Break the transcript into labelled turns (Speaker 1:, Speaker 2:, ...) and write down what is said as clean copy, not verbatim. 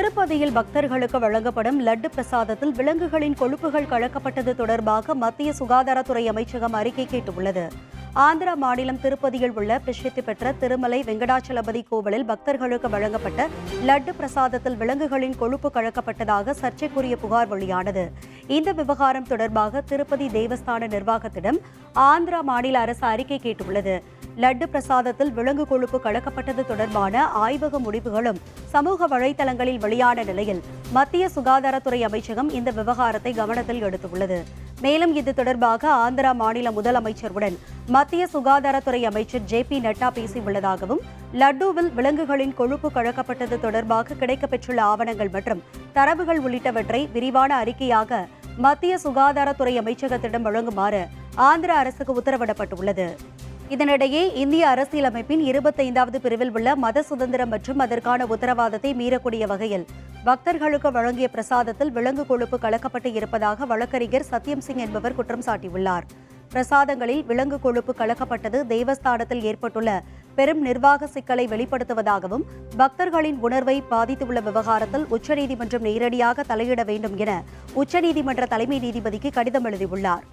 Speaker 1: திருப்பதியில் பக்தர்களுக்கு வழங்கப்படும் லட்டு பிரசாதத்தில் விலங்குகளின் கொழுப்புகள் கலக்கப்பட்டது தொடர்பாக மத்திய சுகாதாரத்துறை அமைச்சகம் அறிக்கை கேட்டுள்ளது. ஆந்திரா மாநிலம் திருப்பதியில் உள்ள பிரசித்தி பெற்ற திருமலை வெங்கடாச்சலபதி கோவிலில் பக்தர்களுக்கு வழங்கப்பட்ட லட்டு பிரசாதத்தில் விலங்குகளின் கொழுப்பு கலக்கப்பட்டதாக சர்ச்சைக்குரிய புகார் வெளியானது. இந்த விவகாரம் தொடர்பாக திருப்பதி தேவஸ்தான நிர்வாகத்திடம் ஆந்திரா மாநில அரசு அறிக்கை கேட்டுள்ளது. லட்டு பிரசாதத்தில் விலங்கு கொழுப்பு கலக்கப்பட்டது தொடர்பான ஆய்வக முடிவுகளும் சமூக வலைதளங்களில் வெளியான நிலையில் மத்திய சுகாதாரத்துறை அமைச்சகம் இந்த விவகாரத்தை கவனத்தில் எடுத்துள்ளது. மேலும் இது தொடர்பாக ஆந்திரா மாநில முதலமைச்சருடன் மத்திய சுகாதாரத்துறை அமைச்சர் JP நட்டா பேசியுள்ளதாகவும், லட்டுவில் விலங்குகளின் கொழுப்பு கலக்கப்பட்டது தொடர்பாக கிடைக்கப்பெற்றுள்ள ஆவணங்கள் மற்றும் தரவுகள் உள்ளிட்டவற்றை விரிவான அறிக்கையாக மத்திய சுகாதாரத்துறை அமைச்சகத்திடம் வழங்குமாறு ஆந்திர அரசுக்கு உத்தரவிடப்பட்டுள்ளது. இதனிடையே இந்திய அரசியலமைப்பின் 25வது பிரிவில் உள்ள மத சுதந்திரம் மற்றும் அதற்கான உத்தரவாதத்தை மீறக்கூடிய வகையில் பக்தர்களுக்கு வழங்கிய பிரசாதத்தில் விலங்கு கொழுப்பு கலக்கப்பட்டு இருப்பதாக வழக்கறிஞர் சத்யம் சிங் என்பவர் குற்றம் சாட்டியுள்ளார். பிரசாதங்களில் விலங்கு கொழுப்பு கலக்கப்பட்டது தேவஸ்தானத்தில் ஏற்பட்டுள்ள பெரும் நிர்வாக சிக்கலை வெளிப்படுத்துவதாகவும், பக்தர்களின் உணர்வை பாதித்துள்ள விவகாரத்தில் உச்சநீதிமன்றம் நேரடியாக தலையிட வேண்டும் என உச்சநீதிமன்ற தலைமை நீதிபதிக்கு கடிதம் எழுதியுள்ளார்.